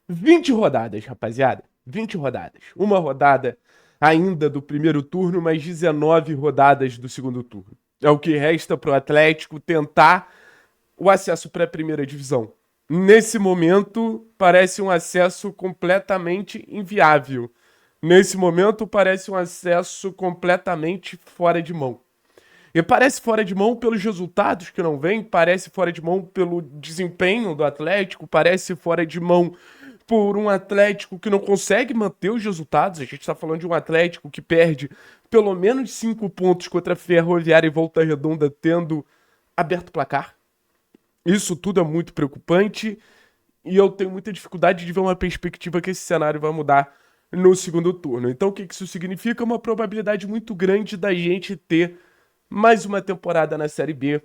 20 rodadas, rapaziada. 20 rodadas. Uma rodada ainda do primeiro turno, mas 19 rodadas do segundo turno. É o que resta pro Atlético tentar o acesso para a primeira divisão. Nesse momento, parece um acesso completamente inviável. Nesse momento, parece um acesso completamente fora de mão. E parece fora de mão pelos resultados que não vêm, parece fora de mão pelo desempenho do Atlético, parece fora de mão por um Atlético que não consegue manter os resultados. A gente está falando de um Atlético que perde pelo menos 5 pontos contra a Ferroviária e Volta Redonda, tendo aberto o placar. Isso tudo é muito preocupante e eu tenho muita dificuldade de ver uma perspectiva que esse cenário vai mudar no segundo turno. Então, o que isso significa? Uma probabilidade muito grande da gente ter mais uma temporada na Série B.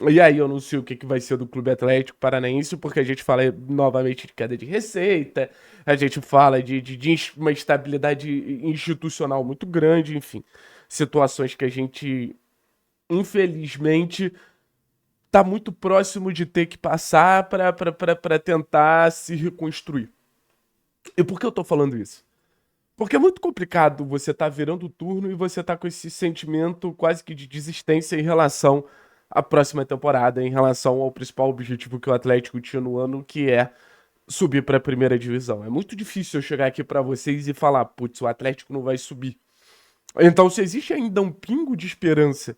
E aí eu não sei o que vai ser do Clube Atlético Paranaense, porque a gente fala novamente de queda de receita, a gente fala de uma instabilidade institucional muito grande, enfim. Situações que a gente, infelizmente, tá muito próximo de ter que passar para tentar se reconstruir. E por que eu tô falando isso? Porque é muito complicado você tá virando o turno e você tá com esse sentimento quase que de desistência em relação à próxima temporada, em relação ao principal objetivo que o Atlético tinha no ano, que é subir para a primeira divisão. É muito difícil eu chegar aqui para vocês e falar, putz, o Atlético não vai subir. Então, se existe ainda um pingo de esperança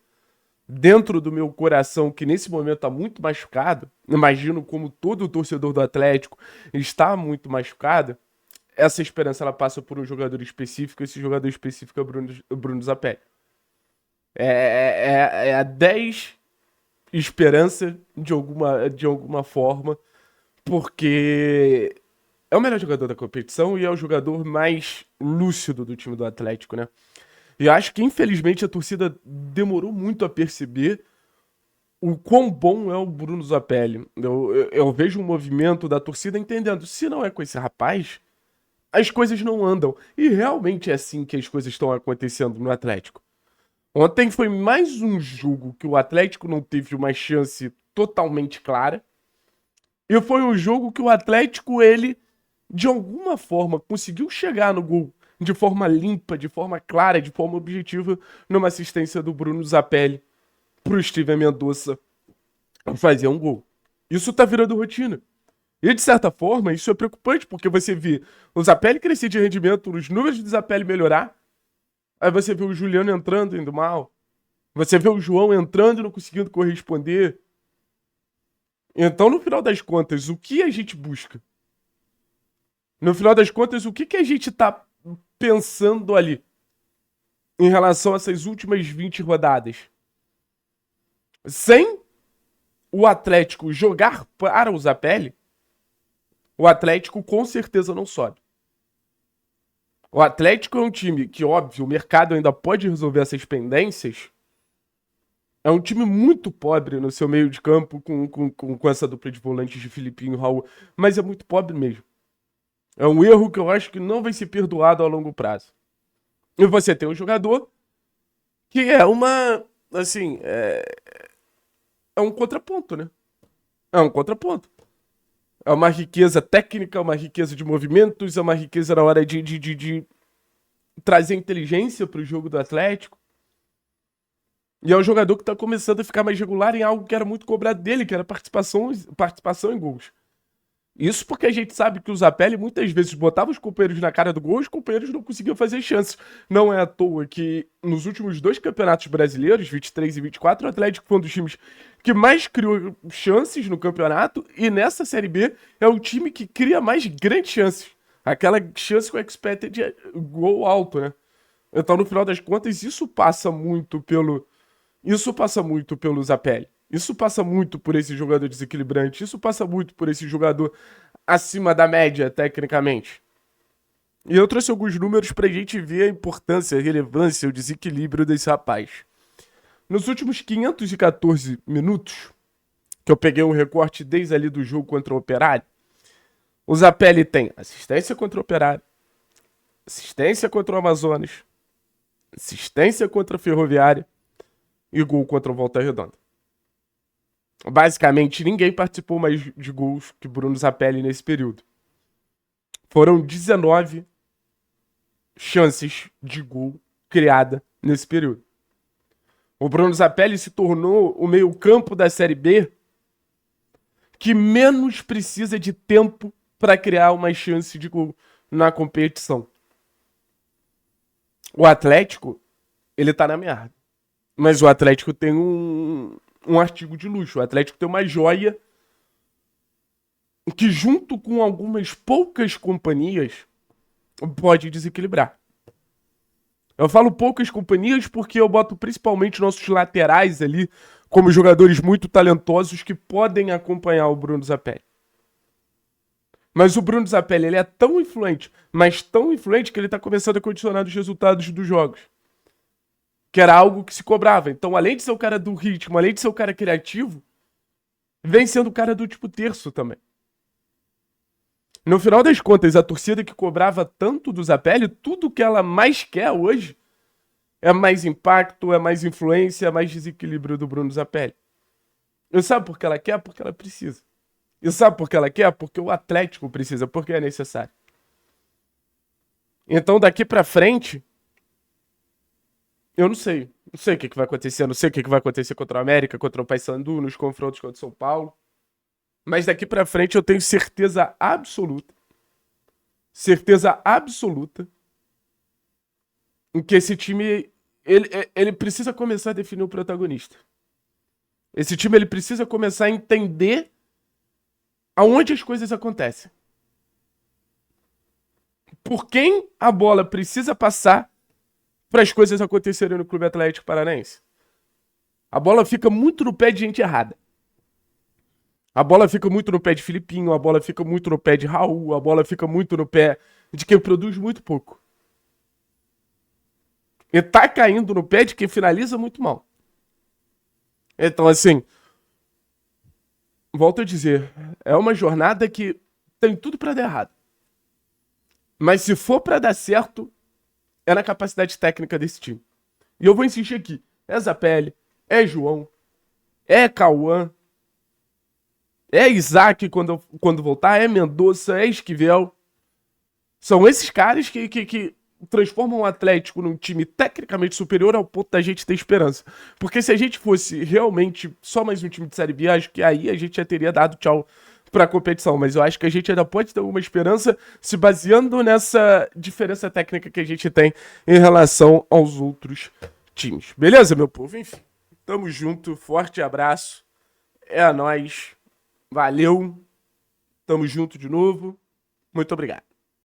dentro do meu coração, que nesse momento está muito machucado, imagino como todo torcedor do Atlético está muito machucado, essa esperança ela passa por um jogador específico, esse jogador específico é o Bruno Zapelli. É a 10 esperança de alguma forma, porque é o melhor jogador da competição e é o jogador mais lúcido do time do Atlético, né? E eu acho que, infelizmente, a torcida demorou muito a perceber o quão bom é o Bruno Zapelli. Eu vejo um movimento da torcida entendendo, se não é com esse rapaz, as coisas não andam. E realmente é assim que as coisas estão acontecendo no Atlético. Ontem foi mais um jogo que o Atlético não teve uma chance totalmente clara. E foi um jogo que o Atlético, ele, de alguma forma, conseguiu chegar no gol de forma limpa, de forma clara, de forma objetiva, numa assistência do Bruno Zapelli pro Steven Mendonça fazer um gol. Isso tá virando rotina. E de certa forma, isso é preocupante, porque você vê o Zapelli crescer de rendimento, os números do Zapelli melhorar, aí você vê o Juliano entrando indo mal, você vê o João entrando e não conseguindo corresponder. Então, no final das contas, o que a gente busca? No final das contas, o que a gente tá pensando ali em relação a essas últimas 20 rodadas? Sem o Atlético jogar para o Zapelli, o Atlético com certeza não sobe. O Atlético é um time que, óbvio, o mercado ainda pode resolver essas pendências. É um time muito pobre no seu meio de campo, com essa dupla de volantes de Filipinho e Raul, mas é muito pobre mesmo. É um erro que eu acho que não vai ser perdoado a longo prazo. E você tem um jogador que é uma. Assim, é um contraponto, né? É um contraponto. É uma riqueza técnica, é uma riqueza de movimentos, é uma riqueza na hora de trazer inteligência para o jogo do Atlético. E é um jogador que tá começando a ficar mais regular em algo que era muito cobrado dele, que era participação em gols. Isso porque a gente sabe que o Zapelli muitas vezes botava os companheiros na cara do gol e os companheiros não conseguiam fazer chances. Não é à toa que nos últimos dois campeonatos brasileiros, 23 e 24, o Atlético foi um dos times que mais criou chances no campeonato e nessa Série B é o time que cria mais grandes chances. Aquela chance com expected gol alto, né? Então, no final das contas, isso passa muito pelo Zapelli. Isso passa muito por esse jogador desequilibrante. Isso passa muito por esse jogador acima da média, tecnicamente. E eu trouxe alguns números pra gente ver a importância, a relevância, o desequilíbrio desse rapaz. Nos últimos 514 minutos, que eu peguei um recorte desde ali do jogo contra o Operário, o Zapelli tem assistência contra o Operário, assistência contra o Amazonas, assistência contra a Ferroviária e gol contra o Volta Redonda. Basicamente, ninguém participou mais de gols que Bruno Zapelli nesse período. Foram 19 chances de gol criada nesse período. O Bruno Zapelli se tornou o meio-campo da Série B que menos precisa de tempo para criar uma chance de gol na competição. O Atlético, ele tá na merda. Mas o Atlético tem um artigo de luxo. O Atlético tem uma joia que, junto com algumas poucas companhias, pode desequilibrar. Eu falo poucas companhias porque eu boto principalmente nossos laterais ali como jogadores muito talentosos que podem acompanhar o Bruno Zapelli. Mas o Bruno Zapelli, ele é tão influente, mas tão influente que ele tá começando a condicionar os resultados dos jogos. Que era algo que se cobrava. Então, além de ser o cara do ritmo, além de ser o cara criativo, vem sendo o cara do tipo terço também. No final das contas, a torcida que cobrava tanto do Zapelli, tudo que ela mais quer hoje é mais impacto, é mais influência, é mais desequilíbrio do Bruno Zapelli. E sabe por que ela quer? Porque ela precisa. E sabe por que ela quer? Porque o Atlético precisa, porque é necessário. Então, daqui pra frente, eu não sei. Não sei o que vai acontecer. Eu não sei o que vai acontecer contra o América, contra o Paysandu, nos confrontos contra o São Paulo. Mas daqui pra frente eu tenho certeza absoluta em que esse time, ele precisa começar a definir o protagonista. Esse time, ele precisa começar a entender aonde as coisas acontecem. Por quem a bola precisa passar para as coisas acontecerem no Clube Atlético Paranaense. A bola fica muito no pé de gente errada. A bola fica muito no pé de Filipinho, a bola fica muito no pé de Raul, a bola fica muito no pé de quem produz muito pouco. E tá caindo no pé de quem finaliza muito mal. Então, assim, volto a dizer, é uma jornada que tem tudo pra dar errado. Mas se for pra dar certo, é na capacidade técnica desse time. E eu vou insistir aqui. É Zapelli, é João, é Cauã, é Isaac quando voltar, é Mendonça, é Esquivel. São esses caras que transformam o Atlético num time tecnicamente superior ao ponto da gente ter esperança. Porque se a gente fosse realmente só mais um time de Série B, acho que aí a gente já teria dado tchau pra competição. Mas eu acho que a gente ainda pode ter alguma esperança se baseando nessa diferença técnica que a gente tem em relação aos outros times. Beleza, meu povo? Enfim, tamo junto, forte abraço. É nóis. Valeu. Tamo junto de novo. Muito obrigado.